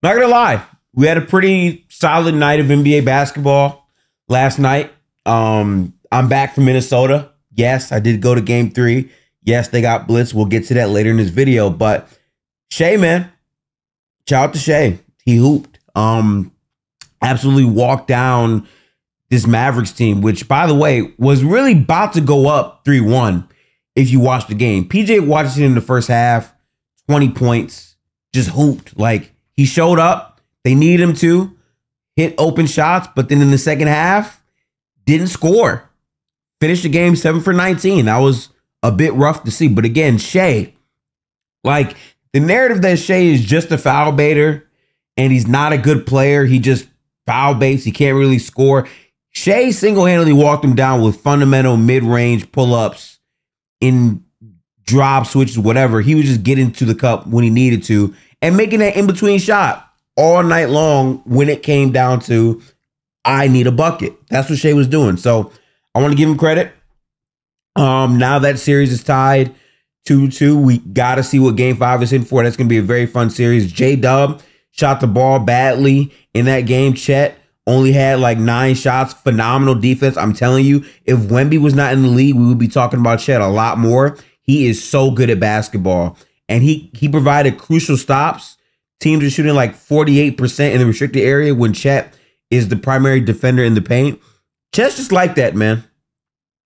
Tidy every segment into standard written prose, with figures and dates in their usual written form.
Not gonna lie, we had a pretty solid night of NBA basketball last night. I'm back from Minnesota. Yes, I did go to game 3. Yes, they got blitzed. We'll get to that later in this video. But Shai, man, shout out to Shai. He hooped. Absolutely walked down this Mavericks team, which, by the way, was really about to go up 3-1 if you watched the game. PJ Washington in the first half, 20 points, just hooped. Like, he showed up. They needed him to hit open shots, but then in the second half, didn't score. Finished the game 7 for 19. That was a bit rough to see. But again, Shai, like, the narrative that Shai is just a foul baiter and he's not a good player. He just foul baits. He can't really score. Shai single-handedly walked him down with fundamental mid-range pull-ups in drop switches, whatever. He was just getting to the cup when he needed to and making that in-between shot all night long when it came down to, I need a bucket. That's what Shai was doing. So I want to give him credit. Now that series is tied 2-2. We got to see what game 5 is in for. That's going to be a very fun series. J-Dub shot the ball badly in that game. Chet only had like 9 shots. Phenomenal defense. I'm telling you, if Wemby was not in the league, we would be talking about Chet a lot more. He is so good at basketball. And he provided crucial stops. Teams are shooting like 48% in the restricted area when Chet is the primary defender in the paint. Chet's just like that, man.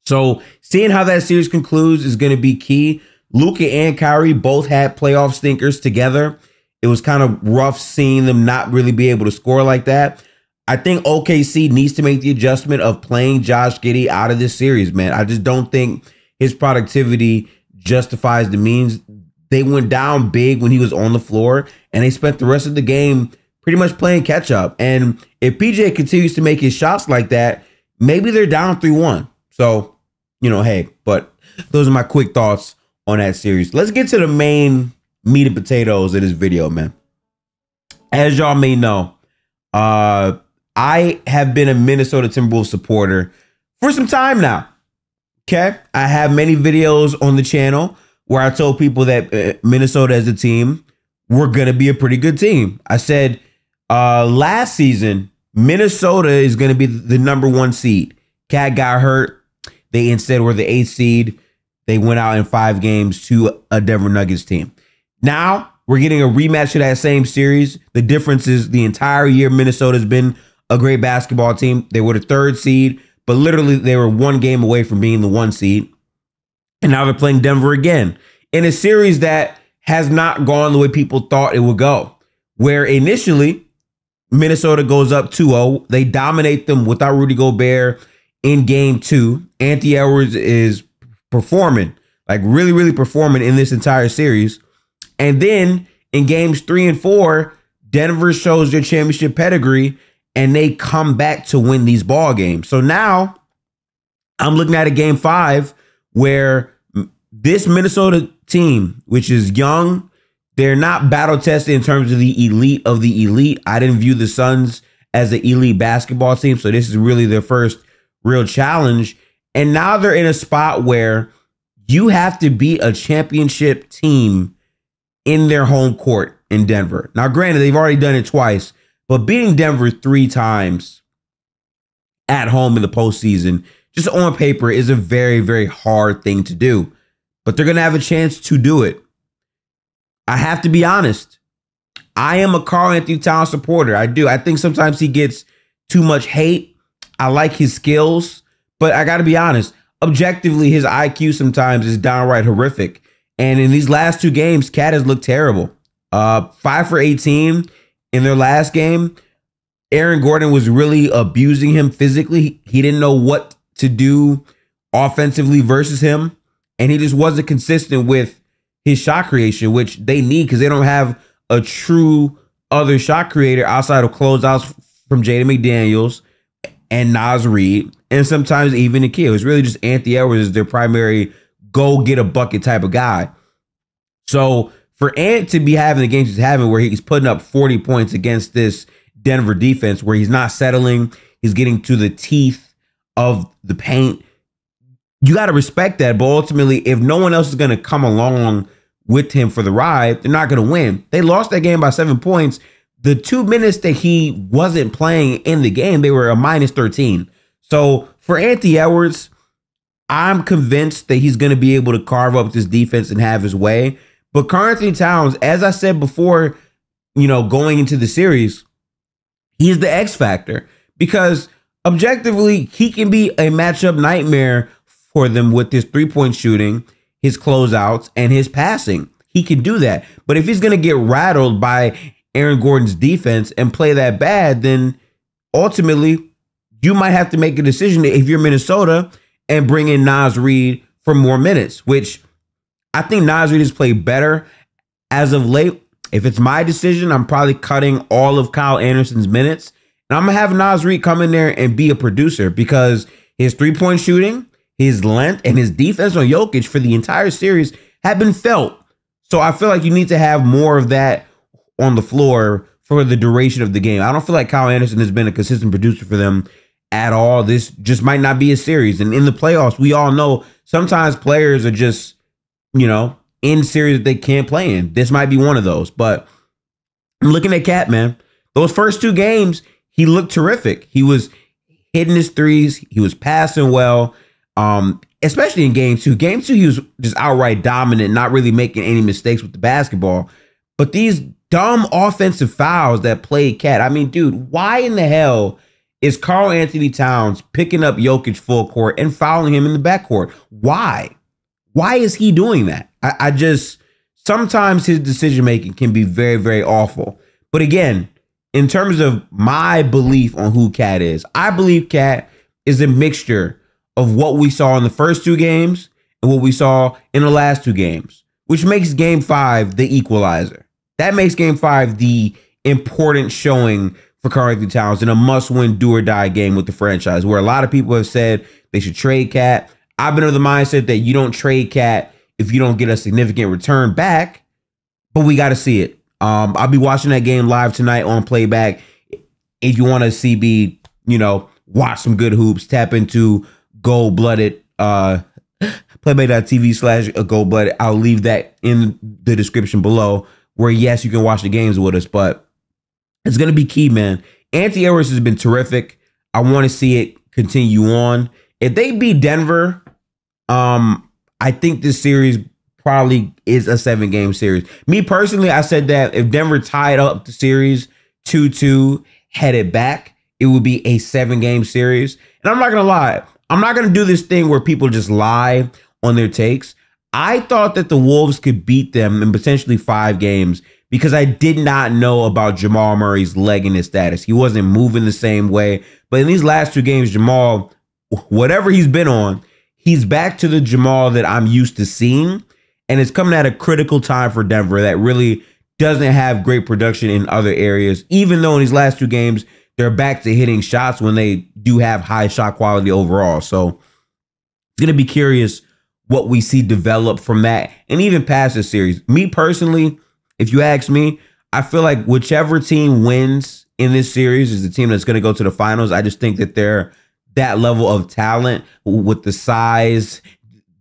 So seeing how that series concludes is going to be key. Luka and Kyrie both had playoff stinkers together. It was kind of rough seeing them not really be able to score like that. I think OKC needs to make the adjustment of playing Josh Giddey out of this series, man. I just don't think his productivity justifies the means. They went down big when he was on the floor, and they spent the rest of the game pretty much playing catch up. And if PJ continues to make his shots like that, maybe they're down 3-1. So, you know, hey, but those are my quick thoughts on that series. Let's get to the main meat and potatoes of this video, man. As y'all may know, I have been a Minnesota Timberwolves supporter for some time now. Okay, I have many videos on the channel where I told people that Minnesota as a team were going to be a pretty good team. I said last season, Minnesota is going to be the #1 seed. Cat got hurt. They instead were the 8th seed. They went out in 5 games to a Denver Nuggets team. Now we're getting a rematch of that same series. The difference is the entire year Minnesota's been a great basketball team. They were the 3rd seed, but literally they were 1 game away from being the 1 seed. And now they're playing Denver again in a series that has not gone the way people thought it would go, where initially Minnesota goes up 2-0. They dominate them without Rudy Gobert in game 2. Anthony Edwards is performing, like really, really performing in this entire series. And then in games 3 and 4, Denver shows their championship pedigree and they come back to win these ball games. So now I'm looking at a game 5 where this Minnesota team, which is young, they're not battle tested in terms of the elite of the elite. I didn't view the Suns as an elite basketball team. So this is really their first real challenge. And now they're in a spot where you have to beat a championship team in their home court in Denver. Now, granted, they've already done it twice, but beating Denver 3 times at home in the postseason, just on paper, is a very, very hard thing to do. But they're going to have a chance to do it. I have to be honest. I am a Karl-Anthony Towns supporter. I do. I think sometimes he gets too much hate. I like his skills, but I got to be honest. Objectively, his IQ sometimes is downright horrific. And in these last 2 games, Cat has looked terrible. 5 for 18 in their last game. Aaron Gordon was really abusing him physically. He didn't know what to do offensively versus him. And he just wasn't consistent with his shot creation, which they need because they don't have a true other shot creator outside of closeouts from Jaden McDaniels and Naz Reid, and sometimes even Nikhil. It's really just Anthony Edwards is their primary go get a bucket type of guy. So for Ant to be having the games he's having where he's putting up 40 points against this Denver defense, where he's not settling, he's getting to the teeth of the paint, you got to respect that. But ultimately, if no one else is going to come along with him for the ride, they're not going to win. They lost that game by 7 points, the 2 minutes that he wasn't playing in the game, they were a -13. So for Anthony Edwards, I'm convinced that he's going to be able to carve up this defense and have his way. But Karl-Anthony Towns, as I said before, going into the series, he's the X factor because objectively, he can be a matchup nightmare for them with his 3-point shooting, his closeouts, and his passing. He can do that. But if he's going to get rattled by Aaron Gordon's defense and play that bad, then ultimately you might have to make a decision if you're Minnesota and bring in Naz Reid for more minutes, which I think Naz Reid has played better as of late. If it's my decision, I'm probably cutting all of Kyle Anderson's minutes. And I'm going to have Naz Reid come in there and be a producer because his 3-point shooting, his length, and his defense on Jokic for the entire series have been felt. So I feel like you need to have more of that on the floor for the duration of the game. I don't feel like Kyle Anderson has been a consistent producer for them at all. This just might not be a series. And in the playoffs, we all know sometimes players are just, in series that they can't play in. This might be one of those. But I'm looking at Cat, man. Those first 2 games, he looked terrific. He was hitting his threes. He was passing well, especially in game 2. Game 2, he was just outright dominant, not really making any mistakes with the basketball. But these dumb offensive fouls that played Cat. I mean, dude, why in the hell is Karl-Anthony Towns picking up Jokic full court and fouling him in the backcourt? Why? Why is he doing that? I just, sometimes his decision-making can be very, very awful. But again, in terms of my belief on who Cat is, I believe Cat is a mixture of what we saw in the first 2 games and what we saw in the last 2 games, which makes game 5 the equalizer. That makes game 5 the important showing for Karl-Anthony Towns in a must-win, do-or-die game with the franchise, where a lot of people have said they should trade Cat. I've been of the mindset that you don't trade Cat if you don't get a significant return back, but we got to see it. I'll be watching that game live tonight on playback. If you want to see me, watch some good hoops, tap into Gold-Blooded, playback.tv/Gold-Blooded. I'll leave that in the description below where, yes, you can watch the games with us, but it's going to be key, man. Anthony Edwards has been terrific. I want to see it continue on. If they beat Denver, I think this series probably is a 7-game series. Me personally, I said that if Denver tied up the series 2-2, headed back, it would be a 7-game series. And I'm not going to lie. I'm not going to do this thing where people just lie on their takes. I thought that the Wolves could beat them in potentially 5 games because I did not know about Jamal Murray's leg and his status. He wasn't moving the same way. But in these last 2 games, Jamal, whatever he's been on, he's back to the Jamal that I'm used to seeing. And it's coming at a critical time for Denver that really doesn't have great production in other areas, even though in these last 2 games, they're back to hitting shots when they do have high shot quality overall. So it's going to be curious what we see develop from that and even past this series. Me personally, if you ask me, I feel like whichever team wins in this series is the team that's going to go to the finals. I just think that they're that level of talent with the size,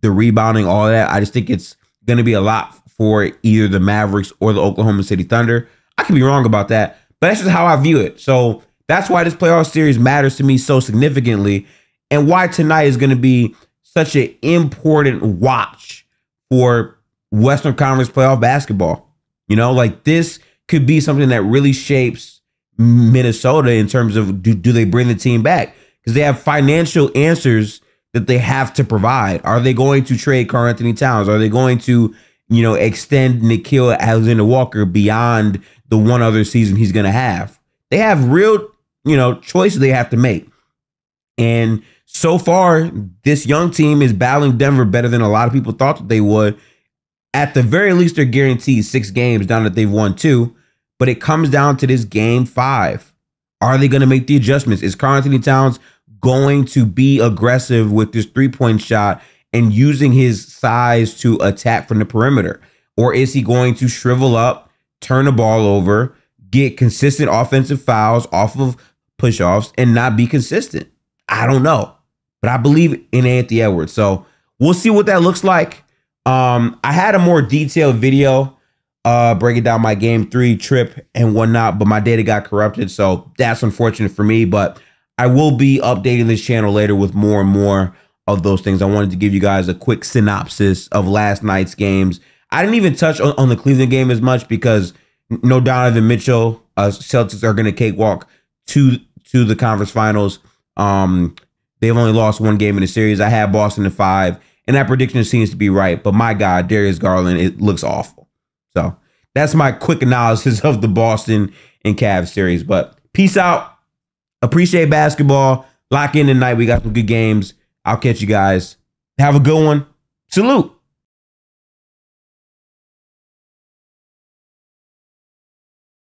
the rebounding, all that. I just think it's going to be a lot for either the Mavericks or the Oklahoma City Thunder. I could be wrong about that, but that's just how I view it. So that's why this playoff series matters to me so significantly and why tonight is going to be such an important watch for Western Conference playoff basketball. Like this could be something that really shapes Minnesota in terms of do they bring the team back? Because they have financial answers that they have to provide. Are they going to trade Karl-Anthony Towns? Are they going to, extend Nickeil Alexander-Walker beyond the one other season he's going to have? They have real, choices they have to make. And so far, this young team is battling Denver better than a lot of people thought that they would. At the very least, they're guaranteed 6 games now that they've won 2. But it comes down to this game 5. Are they going to make the adjustments? Is Karl-Anthony Towns going to be aggressive with this 3-point shot and using his size to attack from the perimeter? Or is he going to shrivel up, turn the ball over, get consistent offensive fouls off of push-offs, and not be consistent? I don't know. But I believe in Anthony Edwards. So we'll see what that looks like. I had a more detailed video breaking down my game 3 trip and whatnot, but my data got corrupted, so that's unfortunate for me. But I will be updating this channel later with more and more of those things. I wanted to give you guys a quick synopsis of last night's games. I didn't even touch on the Cleveland game as much because no Donovan Mitchell. Celtics are going to cakewalk to the conference finals. They've only lost 1 game in the series. I had Boston in 5, and that prediction seems to be right. But my God, Darius Garland, it looks awful. So that's my quick analysis of the Boston and Cavs series. But peace out. Appreciate basketball. Lock in tonight. We got some good games. I'll catch you guys. Have a good one. Salute.